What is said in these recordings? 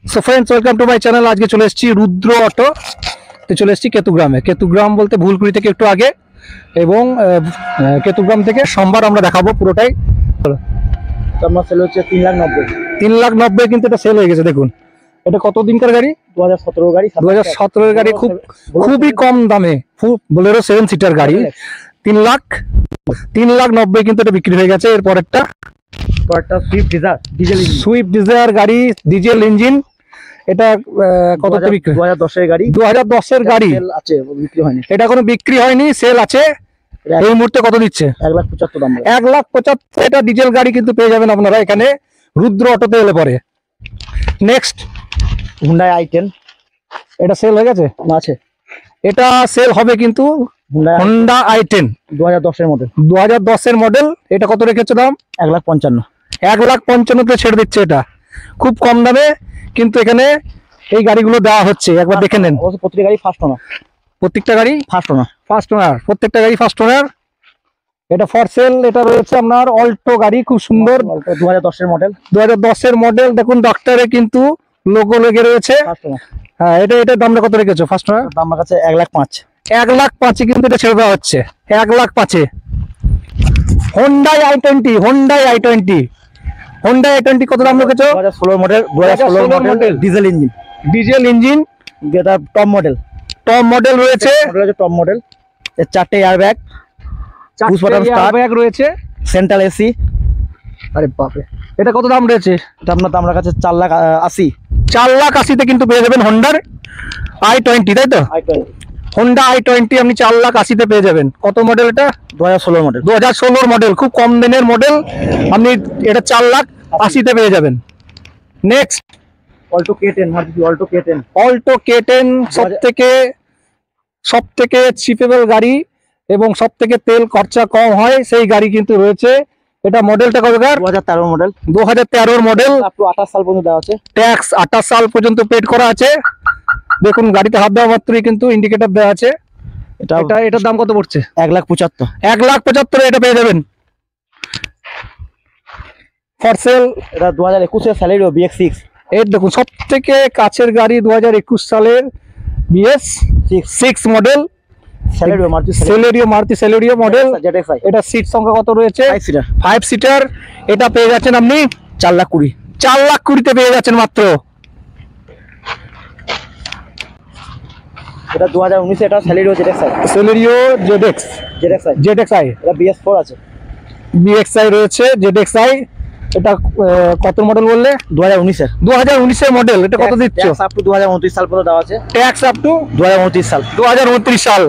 So friends, welcome to my channel. আজকে চলে এসেছি রুদ্র অটো তে, চলে এসেছি কেতুগ্রামে। কেতুগ্রাম বলতে ভুলকুড়ি থেকে একটু আগে, এবং কেতুগ্রাম থেকে সোমবার আমরা দেখাবো পুরোটাই। আমার সেল হচ্ছে 3,90,000। 3,90,000 কিন্তু এটা সেল হয়ে গেছে। দেখুন, এটা কত দিনকার গাড়ি? 2017 গাড়ি। 2017 এর গাড়ি, খুবই কম দামে বোলেরো 7 সিটার গাড়ি। 3,90,000 কিন্তু এটা বিক্রি হয়ে গেছে। এরপর একটা সুইফট ডিজায়ার গাড়ি, ডিজেল ইঞ্জিন। এটা কততে বিক্রি? 2010 এর গাড়ি। 2010 এর গাড়ি আছে, বিক্রি হয়নি। এটা কোনো বিক্রি হয়নি, সেল আছে। এই মুহূর্তে কত দিচ্ছে? 1,75,000 দাম। 1,75,000 এটা ডিজেল গাড়ি কিন্তু পেয়ে যাবেন আপনারা এখানে রুদ্র অটোতে এলে পরে। Next Hyundai i10। এটা সেল হয়ে গেছে? আছে, এটা সেল হবে কিন্তু। হোন্ডা i10 2010 এর মডেল। 2010 এর মডেল। এটা কত রেখেছে দাম? 1,55,000। 1,55,000 ছেড়ে দিচ্ছে। এটা খুব কম দামে কিন্তু এখানে এই গাড়িগুলো দেওয়া হচ্ছে। একবার দেখে নেন। প্রত্যেকটা গাড়ি ফার্স্ট ওনার। প্রত্যেকটা গাড়ি ফার্স্ট ওনার। প্রত্যেকটা গাড়ি ফার্স্ট ওনার। এটা ফর সেল। এটা রয়েছে আপনার অল্টো গাড়ি, খুব সুন্দর। 2010 এর মডেল। 2010 এর মডেল। দেখুন ডক্টরে কিন্তু লোগো লেগে রয়েছে। হ্যাঁ, এটার দামটা কত রেখেছো ফার্স্ট ওনার? দাম আমার কাছে 1,05,000। 1,05,000 কিন্তু এটা ছেড়ে দেওয়া হচ্ছে। 1,05,000 হোন্ডাই i20 কত দাম রেখেছো? 2016 মডেল। 2016 model, diesel engine. যেটা টপ মডেল রয়েছে। Top model. এর 4টে এয়ারব্যাগ, রয়েছে, সেন্ট্রাল এসি। আরে বাপরে, এটা কত দাম রয়েছে? এটা আপনার দাম কাছে 4,80,000। 4,80,000 কিন্তু পেয়ে যাবেন হোন্ডার i20, তাই তো? হোন্ডা i20 আপনি 4,80,000 পেয়ে যাবেন। কত মডেল এটা? 2016 মডেল। 2016 মডেল, খুব কম দিনের মডেল। আপনি এটা 4,80,000 পেয়ে যাবেন। Next Alto K10। Alto K10 সব থেকে চিপেবল গাড়ি এবং সব থেকে তেল খরচা কম হয় সেই গাড়ি কিন্তু রয়েছে। এটা মডেলটা কতকার? 2013 মডেল। 2013 মডেল। 28 সাল পর্যন্ত দেওয়া আছে। ট্যাক্স 28 সাল পর্যন্ত পেড করা আছে। দেখুন, গাড়িতে হাত দেওয়া মাত্রই কিন্তু ইন্ডিকেটর দেওয়া আছে। এটার দাম কত পড়ছে? 1,75,000। 1,75,000 এটা পেয়ে যাবেন ফর সেল। এটা 2021 এর স্যালারি BX6। এই দেখুন, সব থেকে কাছের গাড়ি 2021 সালের BS6 model. Maruti Celerio model. এটা সিট সংখ্যা কত রয়েছে? 5 সিটার। এটা পেয়ে যাচ্ছেন আপনি 4,20,000। 4,20,000 পেয়ে যাচ্ছেন মাত্র। এটা 2019 এটা সেলেরিও ZXi। এটা BS4 আছে। BXi রয়েছে, ZXi। এটা কত মডেল বললে? 2019 এর মডেল। এটা কত দিচ্ছ? আপ টু 2029 সাল পর্যন্ত দেওয়া আছে। ট্যাক্স আপ টু 2029 সাল। 2029 সাল।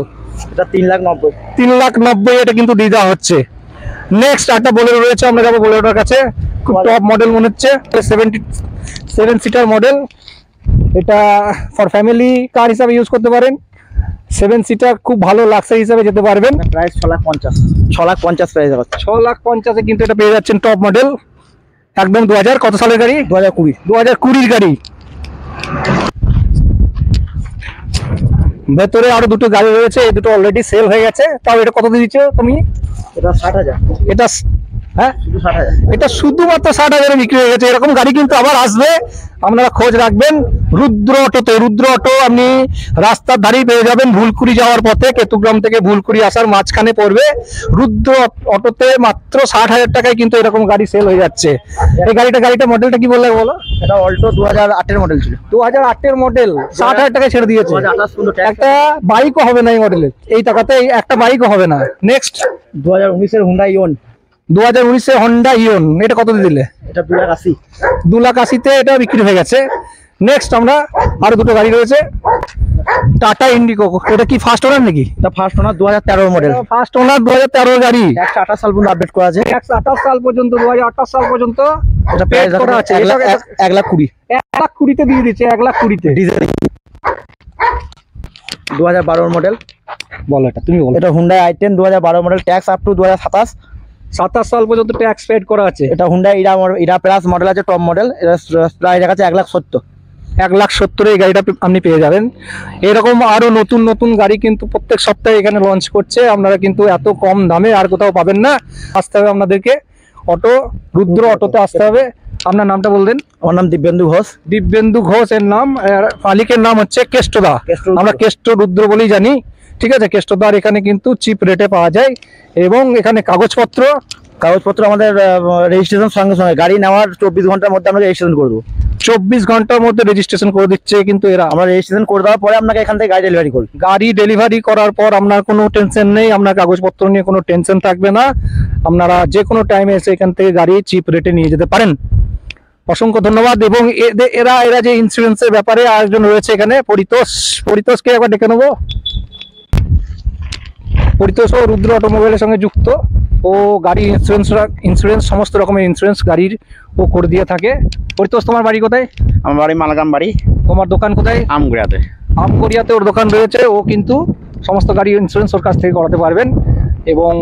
এটা 3,90,000। 3,90,000 এটা কিন্তু দিয়ে দেওয়া হচ্ছে। নেক্সট একটা বোলেরো রয়েছে, আমরা যাবো বোলেরোর কাছে। খুব টপ মডেল মনে হচ্ছে। 7 সিটার মডেল। এটা ফর ফ্যামিলি কার হিসাবে ইউজ করতে পারেন। 7 সিটার, খুব ভালো লাক্সারি হিসাবে যেতে পারবেন। প্রাইস 6,50,000 প্রাইস আছে। 6,50,000 কিন্তু এটা পেয়ে যাচ্ছেন টপ মডেল। একদম 2000 কত সালের গাড়ি? 2020 গাড়ি। ভেতরে আরো দুটো গাড়ি রয়েছে, এই দুটো অলরেডি সেল হয়ে গেছে। তাও এটা কত দিচ্ছ তুমি? এটা 60,000। এটা হ্যাঁ, শুধু 60,000। এটা শুধুমাত্র 60,000 বিক্রি হয়ে গেছে। এরকম গাড়ি কিন্তু আবার আসবে, আপনারা খোঁজ রাখবেন রুদ্র অটোতে। রুদ্র অটো আপনি রাস্তার ধারেই পেয়ে যাবেন। ভুলকুড়ি যাওয়ার পথে, কেতুগ্রাম থেকে ভুলকুড়ি আসার মাঝখানে পড়বে রুদ্র অটোতে। মাত্র 60,000 টাকায় কিন্তু এরকম গাড়ি সেল হয়ে যাচ্ছে। এই গাড়িটা মডেলটা কি বললে বলো? এটা অল্টো 2008 এর মডেল ছিল। 2008 এর মডেল, 60,000 টাকায় ছেড়ে দিয়েছে। একটা বাইকও হবে না এই মডেলের। এই টাকাতে একটা বাইকও হবে না। নেক্সট 2019 এর হুন্ডা ইওন। 2019 এর হোন্ডা ইওন। এটা কত দিলে? এটা 2,80,000। 2,80,000 এটা বিক্রি হয়ে গেছে। নেক্সট আমরা আরো দুটো গাড়ি রয়েছে। Tata Indigo. এটা কি ফার্স্ট ওনার নাকি? এটা first owner 2013 model. First owner 2013 গাড়ি। 128 সাল পর্যন্ত আপডেট করা আছে। 128 সাল পর্যন্ত, 2028 সাল পর্যন্ত এটা প্রাইস করা আছে 1,20,000। 1,20,000 দিয়ে দিচ্ছে। 1,20,000 ডিজেল। 2012 মডেল। বলো, এটা তুমি বলো। এটা Hyundai i10 2012 model. Tax up to 2027 সাল পর্যন্ত ট্যাক্স পেড করা আছে। এটা হুন্ডাই ইরা প্লাস মডেল আছে, টপ মডেল। এটা প্রাইস আছে 1,70,000। 1,70,000 এই গাড়িটা আপনি পেয়ে যাবেন। এরকম আরো নতুন নতুন গাড়ি কিন্তু প্রত্যেক সপ্তাহে এখানে লঞ্চ করছে। আপনারা কিন্তু এত কম দামে আর কোথাও পাবেন না। আসতে হবে আপনাদেরকে রুদ্র অটোতে আসতে হবে। আপনার নামটা বললেন? আমার নাম দিব্যেন্দু ঘোষ। দিব্যেন্দু ঘোষ এর নাম, আর মালিকের নাম হচ্ছে কেষ্টদা। আমরা কেষ্ট রুদ্র বলেই জানি। ঠিক আছে, কেষ্টদার এখানে কিন্তু চিপ রেটে পাওয়া যায়। এবং এখানে কাগজপত্র আমাদের রেজিস্ট্রেশন সঙ্গে সঙ্গে, গাড়ি নেওয়ার 24 ঘন্টার মধ্যে আমরা রেজিস্ট্রেশন করে দেবো। 24 ঘন্টার মধ্যে রেজিস্ট্রেশন করে দিচ্ছে কিন্তু এরা। আমরা রেজিস্ট্রেশন করে দেওয়ার পরে আপনাকে এখান থেকে গাড়ি ডেলিভারি করবো। গাড়ি ডেলিভারি করার পর আপনার কোনো টেনশন নেই, আপনার কাগজপত্র নিয়ে কোনো টেনশন থাকবে না। আপনারা যে কোনো টাইমে এসে এখান থেকে গাড়ি চিপ রেটে নিয়ে যেতে পারেন। অসংখ্য ধন্যবাদ। এবং এরা যে ইন্স্যুরেন্সের ব্যাপারে আরেকজন রয়েছে এখানে, পরিতোষকে একবার ডেকে নেবো। পরিতোষ ও রুদ্র অটোমোবাইলের সঙ্গে যুক্ত। ও গাড়ি ইন্স্যুরেন্স সমস্ত রকমের ইন্স্যুরেন্স গাড়ির ও করে দিয়ে থাকে। পরিতোষ, তোমার বাড়ি কোথায়? আমার বাড়ি মালাগ্রাম বাড়ি। তোমার দোকান কোথায়? আমগুড়িয়াতে। আমগড়িয়াতে ওর দোকান রয়েছে। ও কিন্তু সমস্ত গাড়ির ইন্স্যুরেন্স ওর কাছ থেকে করাতে পারবেন। এবং